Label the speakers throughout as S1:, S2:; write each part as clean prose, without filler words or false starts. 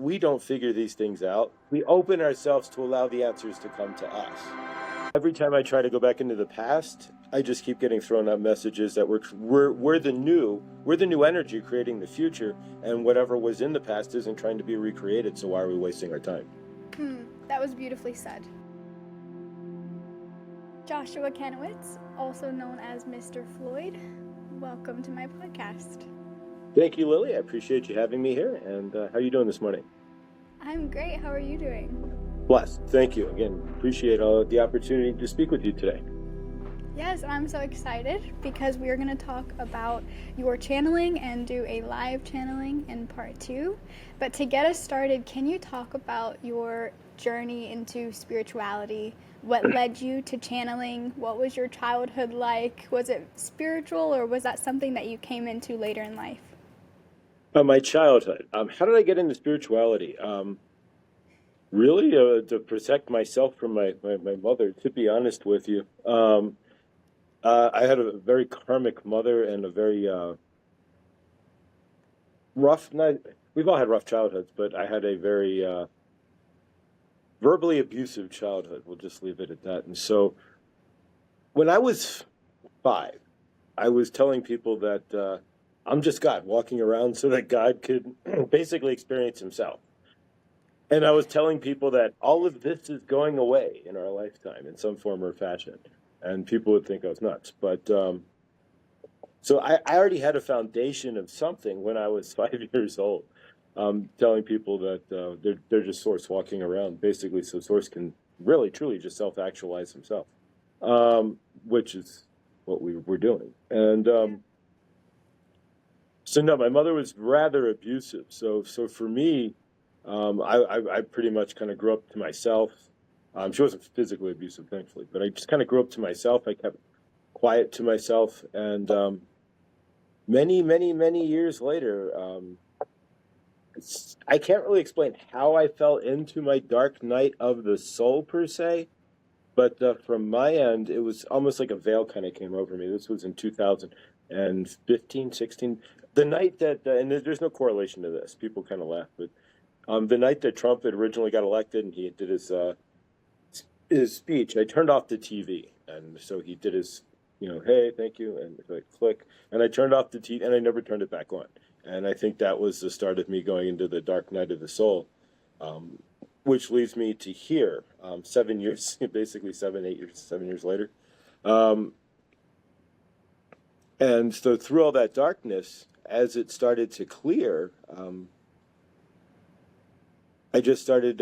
S1: we don't figure these things out. We open ourselves to allow the answers to come to us. Every time I try to go back into the past, I just keep getting thrown out messages that we're the new energy creating the future, and whatever was in the past isn't trying to be recreated, so why are we wasting our time?
S2: That was beautifully said. Joshua Kanowitz, also known as Mr. Floyd, welcome to my podcast.
S1: Thank you, Lily. I appreciate you having me here. And how are you doing this morning?
S2: I'm great. How are you doing?
S1: Blessed. Thank you. Again, appreciate the opportunity to speak with you today.
S2: Yes, I'm so excited because we are going to talk about your channeling and do a live channeling in part 2. But to get us started, can you talk about your journey into spirituality? What led you to channeling? What was your childhood like? Was it spiritual, or was that something that you came into later in life?
S1: My childhood. How did I get into spirituality? Really, to protect myself from my mother, to be honest with you. I had a very karmic mother and a very we've all had rough childhoods, but I had a very verbally abusive childhood. We'll just leave it at that. And so when I was 5, I was telling people that I'm just God walking around so that God could basically experience himself. And I was telling people that all of this is going away in our lifetime in some form or fashion. And people would think I was nuts. But so I already had a foundation of something when I was 5 years old, telling people that they're just Source walking around, basically, so Source can really, truly just self-actualize himself, which is what we were doing. And so no, my mother was rather abusive. So for me, I pretty much kind of grew up to myself. She wasn't physically abusive, thankfully, but I just kind of grew up to myself. I kept quiet to myself. And many years later, I can't really explain how I fell into my dark night of the soul, per se. But from my end, it was almost like a veil kind of came over me. This was in 2015, 16. The night that, and there's no correlation to this. People kind of laugh, but the night that Trump had originally got elected and he did his speech, I turned off the TV. And so he did his, hey, thank you, and like click. And I turned off the TV, and I never turned it back on. And I think that was the start of me going into the dark night of the soul, which leads me to here, 7 years, basically 7 years later. And so through all that darkness, as it started to clear, I just started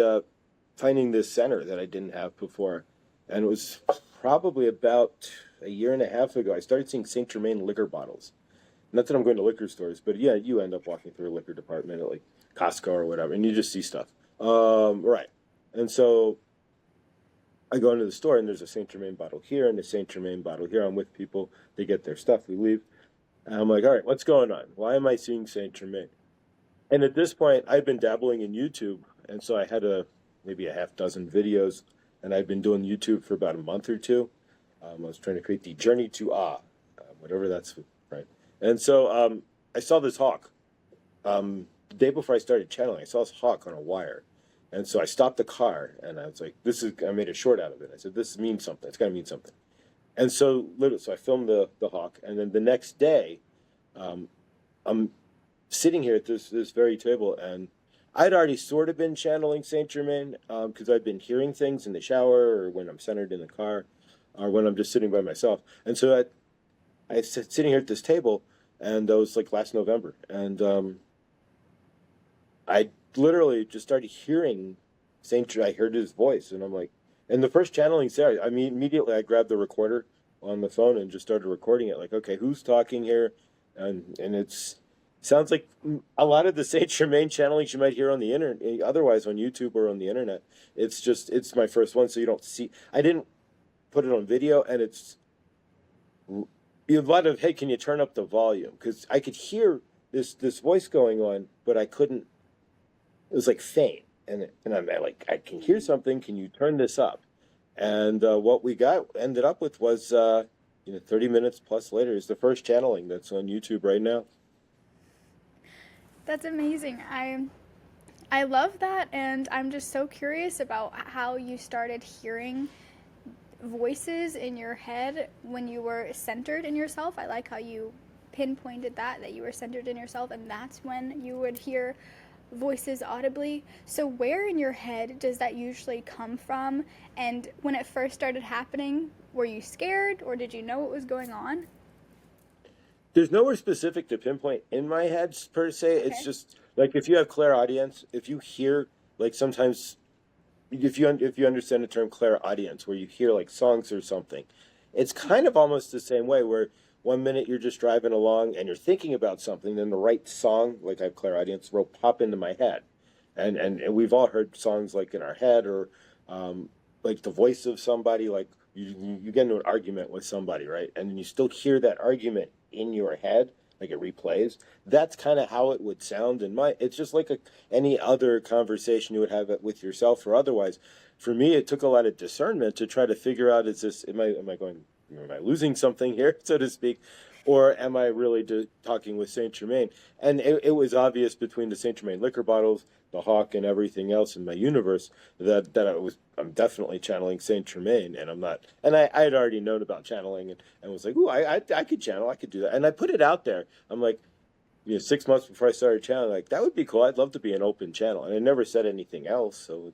S1: finding this center that I didn't have before. And it was probably about a year and a half ago, I started seeing Saint Germain liquor bottles. Not that I'm going to liquor stores, but yeah, you end up walking through a liquor department at like Costco or whatever, and you just see stuff. Right. And so I go into the store, and there's a Saint Germain bottle here and a Saint Germain bottle here. I'm with people. They get their stuff. We leave. And I'm like, all right, what's going on? Why am I seeing Saint Germain? And at this point, I'd been dabbling in YouTube, and so I had maybe a half dozen videos, and I'd been doing YouTube for about a month or two. I was trying to create the Journey to whatever that's, right? And so I saw this hawk. The day before I started channeling, I saw this hawk on a wire. And so I stopped the car, and I was like, I made a short out of it. I said, this means something. It's got to mean something. And so literally, so I filmed the hawk, and then the next day, I'm sitting here at this very table, and I'd already sort of been channeling Saint Germain because I'd been hearing things in the shower or when I'm centered in the car or when I'm just sitting by myself. And so I was sitting here at this table, and that was like last November, and I literally just started hearing I heard his voice, and I'm like, and the first channeling there, I mean, immediately I grabbed the recorder on the phone and just started recording it. Like, okay, who's talking here? And sounds like a lot of the Saint Germain channelings you might hear on the internet, otherwise on YouTube or on the internet. It's my first one, so you don't see. I didn't put it on video, and it's a lot of, hey, can you turn up the volume? Because I could hear this voice going on, but I couldn't. It was like faint, and I'm like, I can hear something. Can you turn this up? And what we ended up with was 30 minutes plus later is the first channeling that's on YouTube right now.
S2: That's amazing. I love that, and I'm just so curious about how you started hearing voices in your head when you were centered in yourself. I like how you pinpointed that you were centered in yourself, and that's when you would hear voices audibly. So where in your head does that usually come from? And when it first started happening, were you scared, or did you know what was going on?
S1: There's nowhere specific to pinpoint in my head per se.
S2: Okay.
S1: It's just like if you have clairaudience, if you hear like sometimes if you understand the term clairaudience, where you hear like songs or something, it's kind of almost the same way where one minute you're just driving along and you're thinking about something, then the right song, like I have clairaudience, will pop into my head. And we've all heard songs like in our head or like the voice of somebody, like you get into an argument with somebody, right? And then you still hear that argument in your head, like it replays. That's kind of how it would sound in my. It's just like any other conversation you would have with yourself or otherwise. For me, it took a lot of discernment to try to figure out: is this am I losing something here, so to speak, or am I really talking with Saint Germain? And it was obvious between the Saint Germain liquor bottles, the hawk, and everything else in my universe that I'm definitely channeling Saint Germain, and I'm not. And I had already known about channeling and was like, ooh, I could channel, I could do that, and I put it out there. I'm like, 6 months before I started channeling, like that would be cool. I'd love to be an open channel, and I never said anything else. So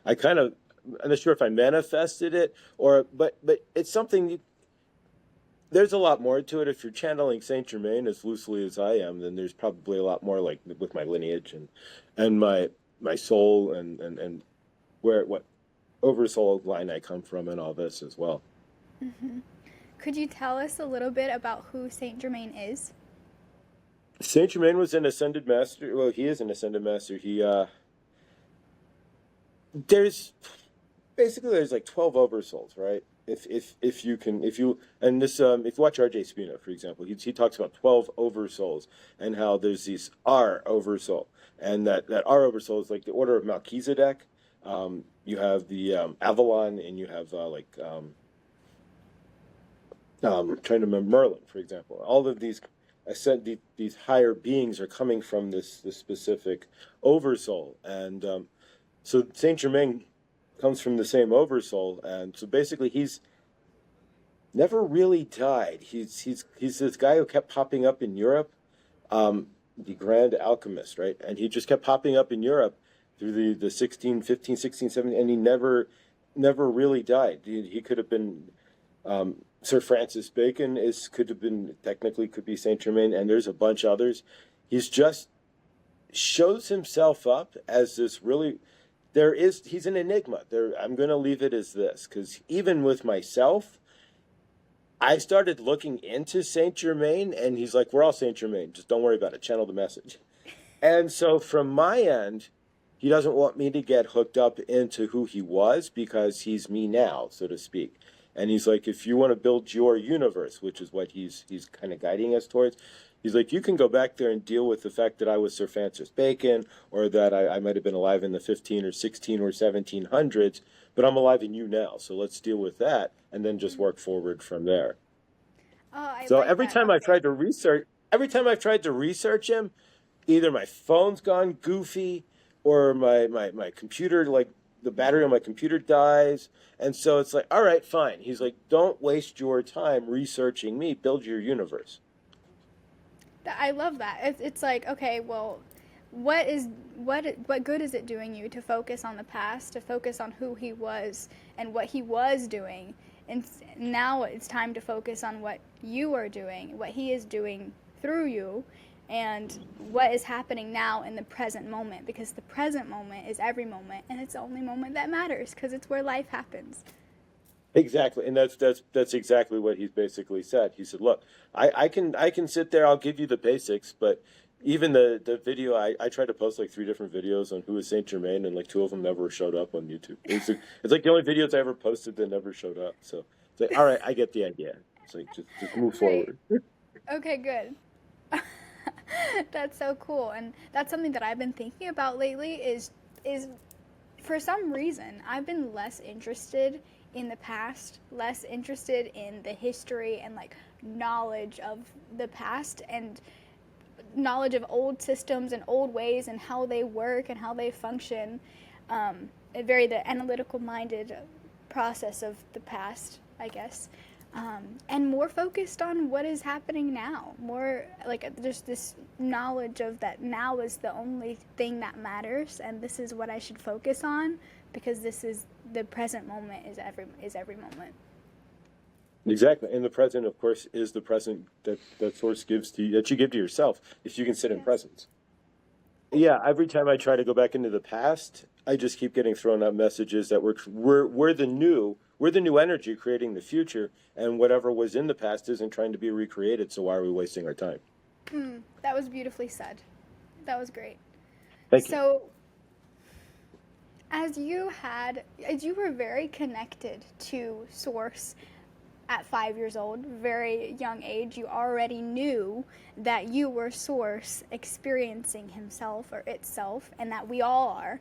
S1: I kind of, I'm not sure if I manifested it but it's something. There's a lot more to it. If you're channeling Saint Germain as loosely as I am, then there's probably a lot more, like with my lineage and my soul and what oversoul line I come from and all this as well.
S2: Mm-hmm. Could you tell us a little bit about who Saint Germain is?
S1: Saint Germain was an ascended master. Well, he is an ascended master. There's like 12 oversouls, right? If you watch R.J. Spina, for example, he talks about 12 oversouls and how there's these R oversoul, and that R oversoul is like the order of Melchizedek. You have the Avalon, and you have trying to remember Merlin, for example. All of these these higher beings are coming from this specific oversoul, and so Saint Germain comes from the same oversoul, and so basically he's never really died. He's this guy who kept popping up in Europe, the Grand Alchemist, right? And he just kept popping up in Europe through the 16, 15, 16, 17, and he never really died. He could have been Sir Francis Bacon could be Saint Germain, and there's a bunch of others. He's just shows himself up as this really. He's an enigma. I'm going to leave it as this, because even with myself, I started looking into Saint Germain, and he's like, we're all Saint Germain. Just don't worry about it. Channel the message. And so from my end, he doesn't want me to get hooked up into who he was, because he's me now, so to speak. And he's like, if you want to build your universe, which is what he's kind of guiding us towards, he's like, you can go back there and deal with the fact that I was Sir Francis Bacon, or that I might have been alive in the 15 or 16 or 1700s, but I'm alive in you now. So let's deal with that, and then just work forward from there. So every time I've tried to research him, either my phone's gone goofy, or my computer, like the battery on my computer dies. And so it's like, all right, fine. He's like, don't waste your time researching me. Build your universe.
S2: I love that. It's like, okay, well, what good is it doing you to focus on the past, to focus on who he was and what he was doing? And now it's time to focus on what you are doing, what he is doing through you, and what is happening now in the present moment, because the present moment is every moment, and it's the only moment that matters, because it's where life happens.
S1: Exactly, and that's exactly what he's basically said. He said, look, I can sit there, I'll give you the basics, but even the video, I tried to post like 3 different videos on who is Saint Germain, and like 2 of them never showed up on YouTube. It's like the only videos I ever posted that never showed up. So it's like, all right, I get the idea. It's like, just move forward.
S2: Okay, good. That's so cool, and that's something that I've been thinking about lately is for some reason I've been less interested in the past, less interested in the history and like knowledge of the past, and knowledge of old systems and old ways and how they work and how they function, a very the analytical minded process of the past, I guess, and more focused on what is happening now. More like there's this knowledge of that now is the only thing that matters, and this is what I should focus on because this is the present moment is every moment.
S1: Exactly. And the present, of course, is the present that Source gives to you, that you give to yourself, if you can sit in presence. Yeah, every time I try to go back into the past, I just keep getting thrown out messages that we're the new energy creating the future, and whatever was in the past isn't trying to be recreated, so why are we wasting our time?
S2: That was beautifully said. That was great.
S1: Thank you.
S2: So, as you were very connected to Source at 5 years old, very young age, you already knew that you were Source experiencing himself or itself, and that we all are.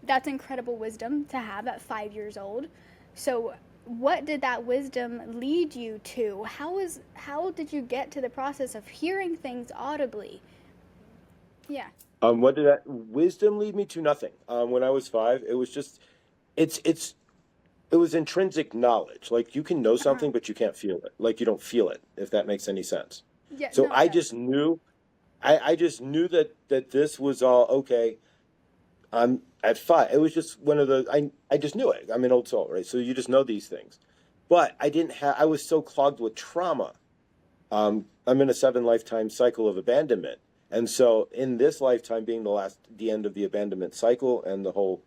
S2: That's incredible wisdom to have at 5 years old. So what did that wisdom lead you to? How did you get to the process of hearing things audibly? Yeah.
S1: What did that wisdom lead me to? Nothing. When I was 5, it was just, it was intrinsic knowledge. Like you can know something, but you can't feel it. Like you don't feel it, if that makes any sense.
S2: Yeah,
S1: So
S2: no,
S1: I just knew, I just knew that this was all okay. I'm at 5. It was just one of the, I just knew it. I'm an old soul, right? So you just know these things. But I was so clogged with trauma. I'm in a 7 lifetime cycle of abandonment. And so in this lifetime being the end of the abandonment cycle and the whole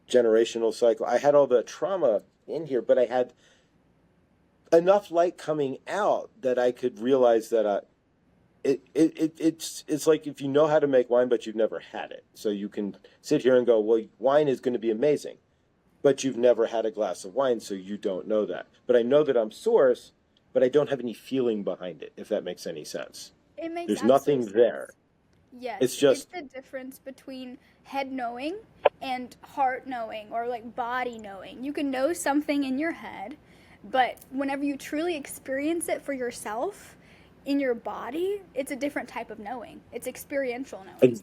S1: generational cycle, I had all the trauma in here, but I had enough light coming out that I could realize that it's like if you know how to make wine, but you've never had it. So you can sit here and go, well, wine is going to be amazing, but you've never had a glass of wine, so you don't know that. But I know that I'm Source, but I don't have any feeling behind it, if that makes any sense.
S2: It makes
S1: There's nothing
S2: sense.
S1: there.
S2: Yes,
S1: It's just
S2: the difference between head knowing and heart knowing, or like body knowing. You can know something in your head, but whenever you truly experience it for yourself in your body, it's a different type of knowing. It's experiential knowing.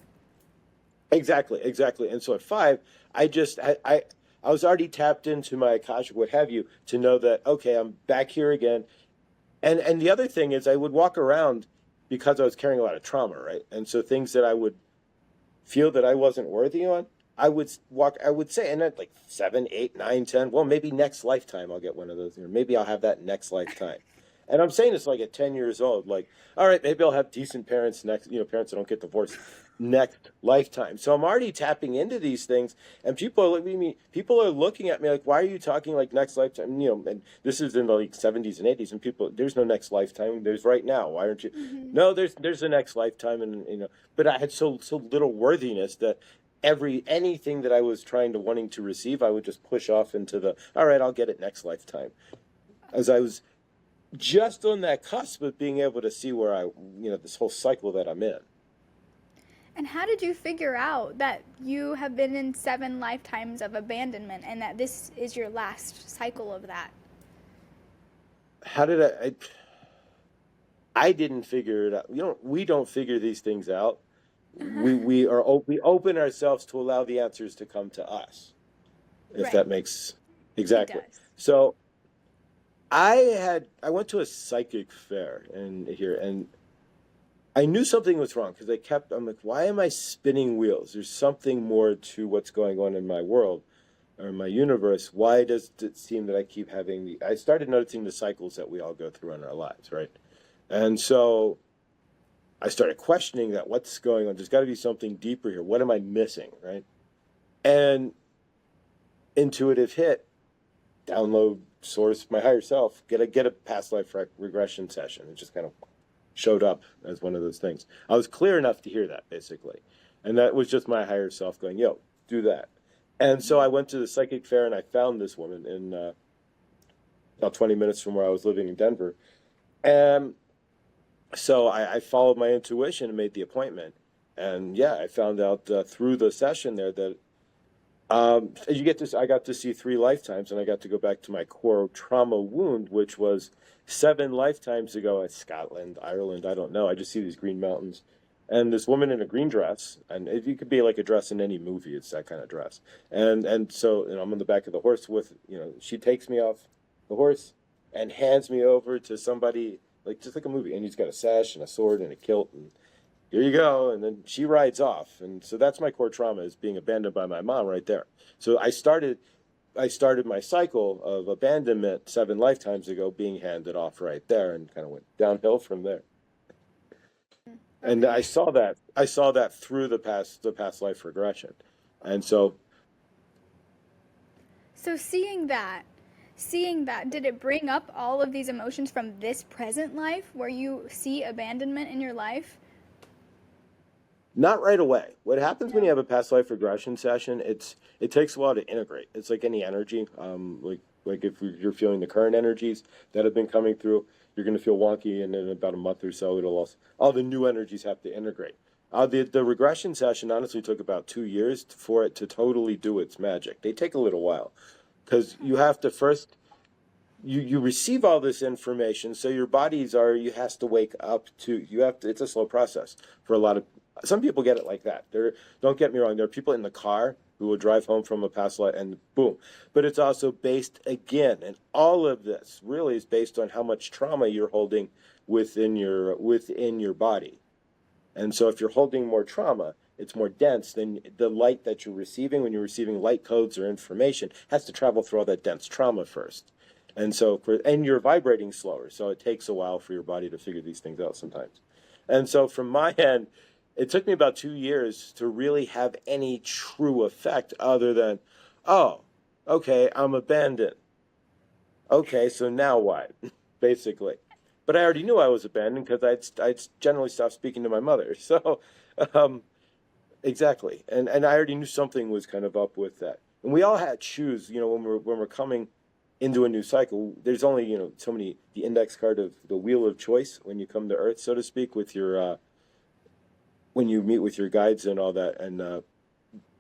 S1: Exactly. And so at 5, I was already tapped into my Akashic, what have you, to know that, okay, I'm back here again. And the other thing is I would walk around because I was carrying a lot of trauma, right? And so things that I would feel that I wasn't worthy on, I would say, and at like 7, 8, 9, 10, well, maybe next lifetime I'll get one of those, or maybe I'll have that next lifetime. And I'm saying this like at 10 years old, like, all right, maybe I'll have decent parents next, parents that don't get divorced next lifetime. So I'm already tapping into these things, and people are looking at me like, why are you talking like next lifetime? And this is in the like 70s and 80s, and people, there's no next lifetime. There's right now. Why aren't you? Mm-hmm. No, there's a next lifetime, and but I had so little worthiness that anything that I was wanting to receive, I would just push off into the, all right, I'll get it next lifetime. As I was just on that cusp of being able to see where this whole cycle that I'm in.
S2: And how did you figure out that you have been in 7 lifetimes of abandonment and that this is your last cycle of that?
S1: How did I didn't figure it out. We don't figure these things out. We open ourselves to allow the answers to come to us. If right. That makes exactly. So I went to a psychic fair and I knew something was wrong because I'm like, why am I spinning wheels? There's something more to what's going on in my world or my universe. Why does it seem that I keep having I started noticing the cycles that we all go through in our lives, right? And so I started questioning that. What's going on? There's got to be something deeper here. What am I missing, right? And intuitive hit, download Source, my higher self, get a past life regression session. It just kind of showed up as one of those things. I was clear enough to hear that, basically. And that was just my higher self going, yo, do that. And so I went to the psychic fair and I found this woman in about 20 minutes from where I was living in Denver. And so I followed my intuition and made the appointment. And yeah, I found out through the session there that I got to see 3 lifetimes, and I got to go back to my core trauma wound, which was 7 lifetimes ago in Scotland, Ireland, I don't know. I just see these green mountains. and this woman in a green dress, and you could be like a dress in any movie. It's that kind of dress. And so, I'm on the back of the horse with, she takes me off the horse and hands me over to somebody, like just like a movie, and he's got a sash and a sword and a kilt, and here you go. And then she rides off. And so that's my core trauma, is being abandoned by my mom right there. So I started my cycle of abandonment 7 lifetimes ago, being handed off right there, and kind of went downhill from there. And I saw that through the past life regression. And so
S2: seeing that, did it bring up all of these emotions from this present life where you see abandonment in your life?
S1: not right away. What happens when you have a past life regression session, it takes a while to integrate. It's like any energy. Like if you're feeling the current energies that have been coming through, you're going to feel wonky, and in about a month or so, all the new energies have to integrate. The regression session honestly took about 2 years for it to totally do its magic. They take a little while, because you have to first, you receive all this information, so your you has to wake up to, it's a slow process for a lot of, some people get it like that. Don't get me wrong, there are people in the car who will drive home from a past life and boom. But it's also based, again, and all of this really is based on how much trauma you're holding within your body. And so if you're holding more trauma, it's more dense, then the light that you're receiving, when you're receiving light codes or information, has to travel through all that dense trauma first. And so, and you're vibrating slower, so it takes a while for your body to figure these things out sometimes. And so from my end, it took me about 2 years to really have any true effect other than, oh, okay, I'm abandoned. Okay, so now what? Basically. But I already knew I was abandoned because I'd generally stopped speaking to my mother. So, exactly. And I already knew something was kind of up with that. And we all had choose, when we're coming into a new cycle, there's only, so many, the index card of the wheel of choice when you come to Earth, so to speak, with your, when you meet with your guides and all that. And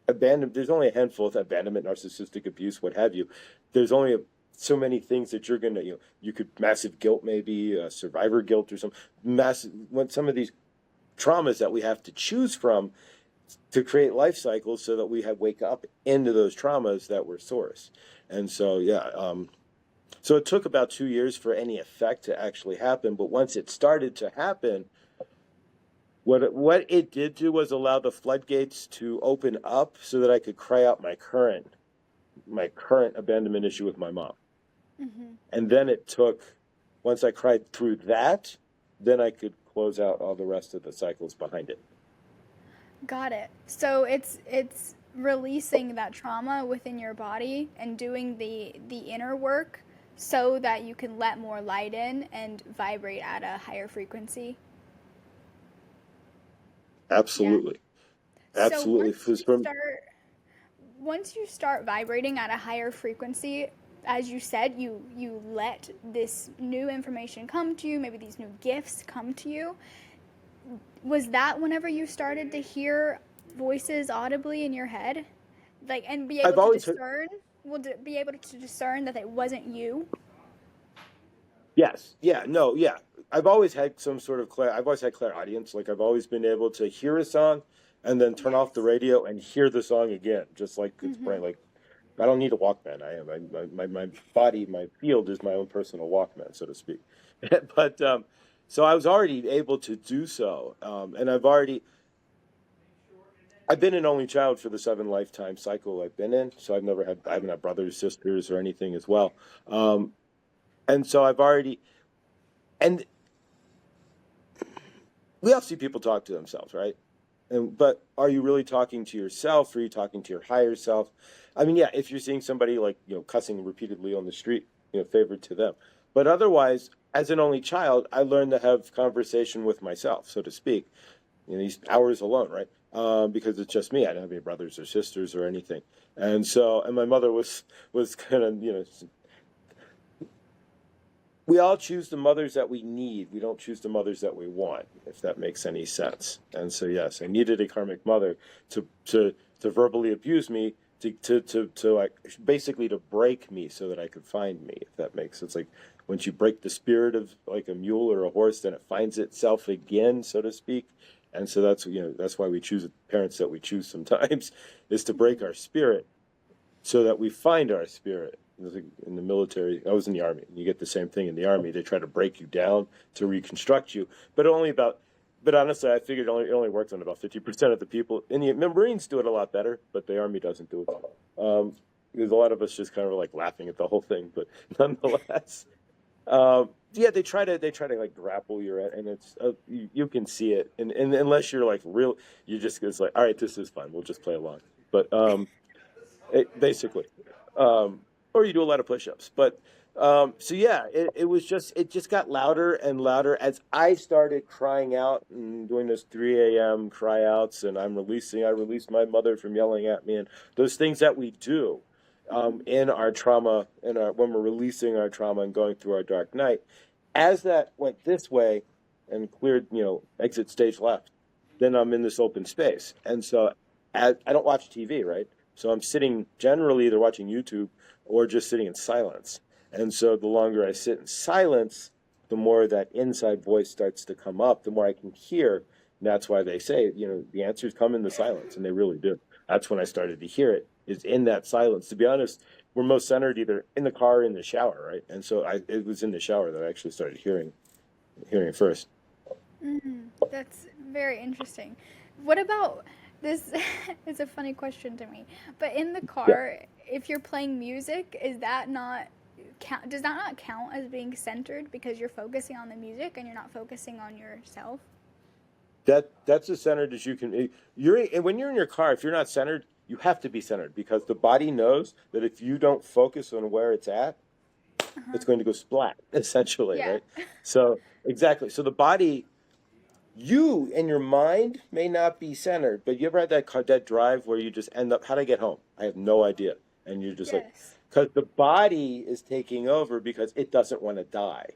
S1: abandonment, there's only a handful of abandonment, narcissistic abuse, what have you. There's only so many things that you're gonna, you could, massive guilt, maybe survivor guilt or some of these traumas that we have to choose from to create life cycles so that we wake up into those traumas that were source. And so, so it took about 2 years for any effect to actually happen. But once it started to happen, what it did do was allow the floodgates to open up so that I could cry out my current abandonment issue with my mom. Mm-hmm. And then it took, once I cried through that, then I could close out all the rest of the cycles behind it.
S2: Got it. So it's releasing that trauma within your body and doing the inner work so that you can let more light in and vibrate at a higher frequency.
S1: Absolutely. Yeah. Absolutely.
S2: So once you start vibrating at a higher frequency, as you said, you let this new information come to you, maybe these new gifts come to you. Was that whenever you started to hear voices audibly in your head? And be able to discern? Be able to discern that it wasn't you?
S1: Yes. Yeah. No. Yeah. I've always had some sort of I've always had clairaudience. Like I've always been able to hear a song and then turn off the radio and hear the song again, just like it's brain. Like I don't need a Walkman. My body, my field is my own personal Walkman, so to speak. But so I was already able to do so, and I've been an only child for the 7 lifetime cycle I've been in. So I haven't had brothers, sisters, or anything as well. And so and we all see people talk to themselves, right? But are you really talking to yourself? Or are you talking to your higher self? I mean, yeah, if you're seeing somebody cussing repeatedly on the street, favored to them. But otherwise, as an only child, I learned to have conversation with myself, so to speak. These hours alone, right? Because it's just me. I don't have any brothers or sisters or anything. And my mother was kind of, we all choose the mothers that we need. We don't choose the mothers that we want, if that makes any sense. And so, yes, I needed a karmic mother to verbally abuse me, to basically to break me so that I could find me, if that makes sense. Like once you break the spirit of like a mule or a horse, then it finds itself again, so to speak. And so that's why we choose parents that we choose sometimes is to break our spirit so that we find our spirit. In the military, I was in the Army, and you get the same thing in the Army. They try to break you down to reconstruct you, but honestly, I figured it only works on about 50% of the people. And the Marines do it a lot better, but the Army doesn't do it. There's a lot of us just kind of like laughing at the whole thing, but nonetheless, yeah, they try to like grapple your, and it's you can see it, and unless you're like real, it's like, all right, this is fun, we'll just play along. But basically, or you do a lot of push-ups. But so yeah, it just got louder and louder as I started crying out and doing those 3 a.m. cry outs, and I released my mother from yelling at me, and those things that we do in our trauma, when we're releasing our trauma and going through our dark night. As that went this way and cleared, exit stage left, then I'm in this open space. And so I don't watch TV, right? So I'm sitting generally either watching YouTube or just sitting in silence. And so the longer I sit in silence, the more that inside voice starts to come up, the more I can hear. And that's why they say, the answers come in the silence, and they really do. That's when I started to hear it, is in that silence. To be honest, we're most centered either in the car or in the shower, right? And so it was in the shower that I actually started hearing it first.
S2: That's very interesting. What about this? Is a funny question to me. But in the car, if you're playing music, does that not count as being centered because you're focusing on the music and you're not focusing on yourself?
S1: That's as centered as you can. And when you're in your car, if you're not centered, you have to be centered, because the body knows that if you don't focus on where it's at, it's going to go splat, essentially, right? So, exactly. So the body, you and your mind may not be centered, but you ever had that drive where you just end up, how'd I get home? I have no idea. And you're just because the body is taking over because it doesn't want to die.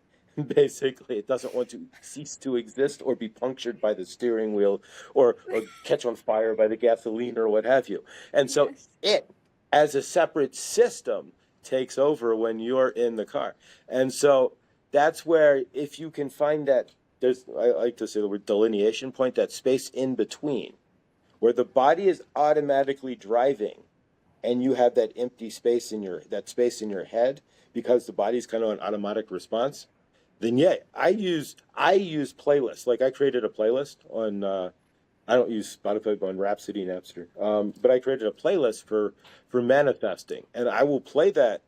S1: Basically, it doesn't want to cease to exist or be punctured by the steering wheel or catch on fire by the gasoline or what have you. And so it, as a separate system, takes over when you're in the car. And so that's where, if you can find that, I like to say the word delineation point, that space in between, where the body is automatically driving and you have that empty space in your head because the body's kind of an automatic response. Then I use playlists. Like I created a playlist on, I don't use Spotify, but on Rhapsody, Napster. But I created a playlist for manifesting, and I will play that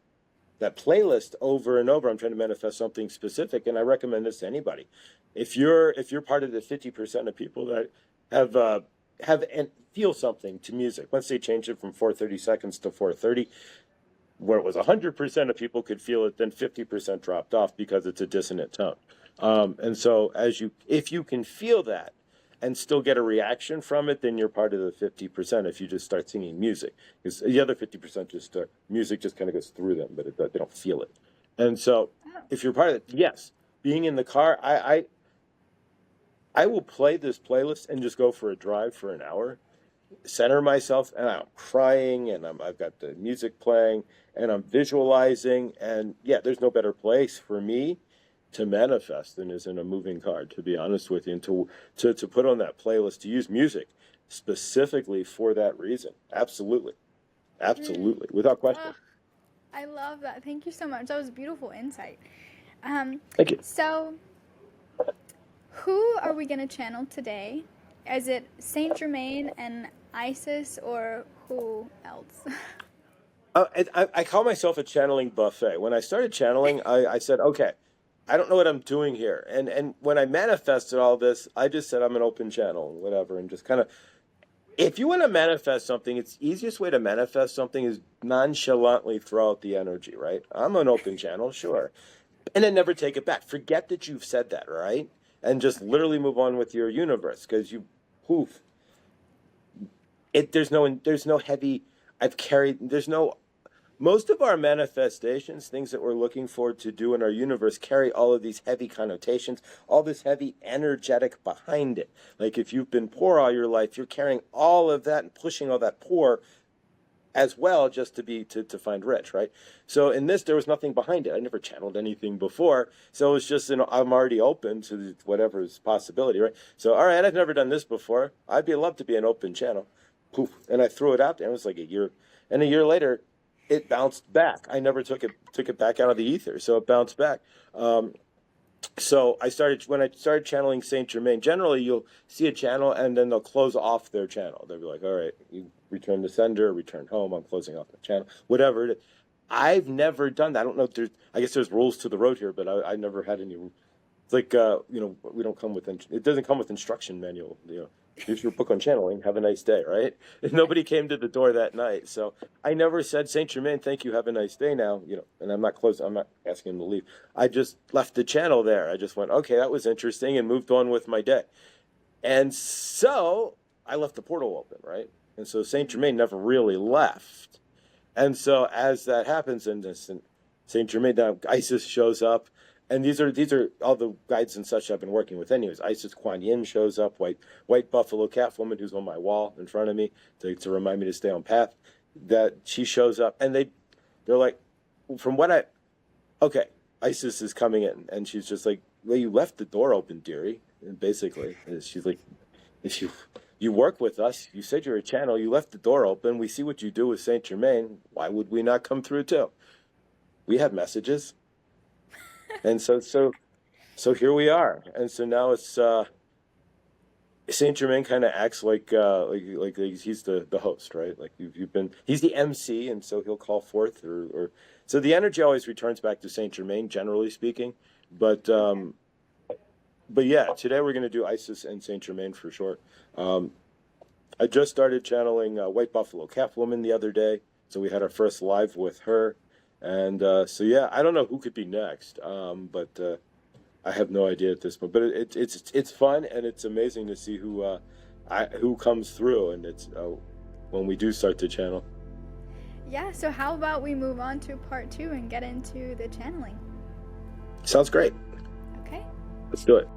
S1: playlist over and over. I'm trying to manifest something specific, and I recommend this to anybody. If you're part of the 50% of people that have and feel something to music, once they change it from 4:30 seconds to 4:30. Where it was 100% of people could feel it, then 50% dropped off because it's a dissonant tone. And so if you can feel that and still get a reaction from it, then you're part of the 50% if you just start singing music. Because the other 50% music just kind of goes through them, but they don't feel it. And so if you're part of it, yes, being in the car, I will play this playlist and just go for a drive for an hour, center myself, and I'm crying, and I've got the music playing, and I'm visualizing, and there's no better place for me to manifest than is in a moving car, to be honest with you, and to put on that playlist, to use music specifically for that reason. Absolutely, without question.
S2: I love that. Thank you so much. That was beautiful insight.
S1: Thank you.
S2: So, who are we going to channel today? Is it Saint Germain and Isis, or who else?
S1: I call myself a channeling buffet. When I started channeling, I said, okay, I don't know what I'm doing here. And when I manifested all this, I just said I'm an open channel, whatever, and just kind of, if you want to manifest something, it's the easiest way to manifest something is nonchalantly throw out the energy, right? I'm an open channel, sure. And then never take it back. Forget that you've said that, right? And just literally move on with your universe, because there's no heavy, most of our manifestations, things that we're looking forward to do in our universe, carry all of these heavy connotations, all this heavy energetic behind it. Like if you've been poor all your life, you're carrying all of that and pushing all that poor as well, just to find rich, right? So in this, there was nothing behind it. I never channeled anything before, so it was just, I'm already open to whatever's possibility, right? So all right, I've never done this before. I'd be love to be an open channel. Poof, and I threw it out there. It was like a year, and a year later, it bounced back. I never took it back out of the ether, so it bounced back. So when I started channeling Saint Germain, generally you'll see a channel and then they'll close off their channel. They'll be like, all right, you return to sender, return home, I'm closing off the channel, whatever it is. I've never done that. I don't know if I guess there's rules to the road here, but I never had any. It's like, we don't come with, it doesn't come with instruction manual, here's your book on channeling, have a nice day, right? And nobody came to the door that night. So I never said, Saint Germain, thank you, have a nice day now, and I'm not asking him to leave. I just left the channel there. I just went, okay, that was interesting, and moved on with my day. And so I left the portal open, right? And so Saint Germain never really left. And so as that happens, and Saint Germain, now Isis shows up. And these are all the guides and such I've been working with anyways. Isis, Kaun Yin shows up, white buffalo calf woman who's on my wall in front of me to remind me to stay on path. That she shows up, and they're like, Isis is coming in, and she's just like, well, you left the door open, dearie. And basically, and she's like, if you work with us, you said you're a channel, you left the door open, we see what you do with Saint Germain, why would we not come through too? We have messages. And so here we are, and so now it's Saint Germain kind of acts like he's the host, right? Like he's the MC, and so he'll call forth, or so the energy always returns back to Saint Germain, generally speaking. But yeah, today we're going to do Isis and Saint Germain for sure. I just started channeling White Buffalo Calf Woman the other day, so we had our first live with her. And so yeah, I don't know who could be next, but I have no idea at this point. But it's fun, and it's amazing to see who comes through, and it's when we do start to channel.
S2: Yeah. So how about we move on to part 2 and get into the channeling?
S1: Sounds great.
S2: Okay.
S1: Let's do it.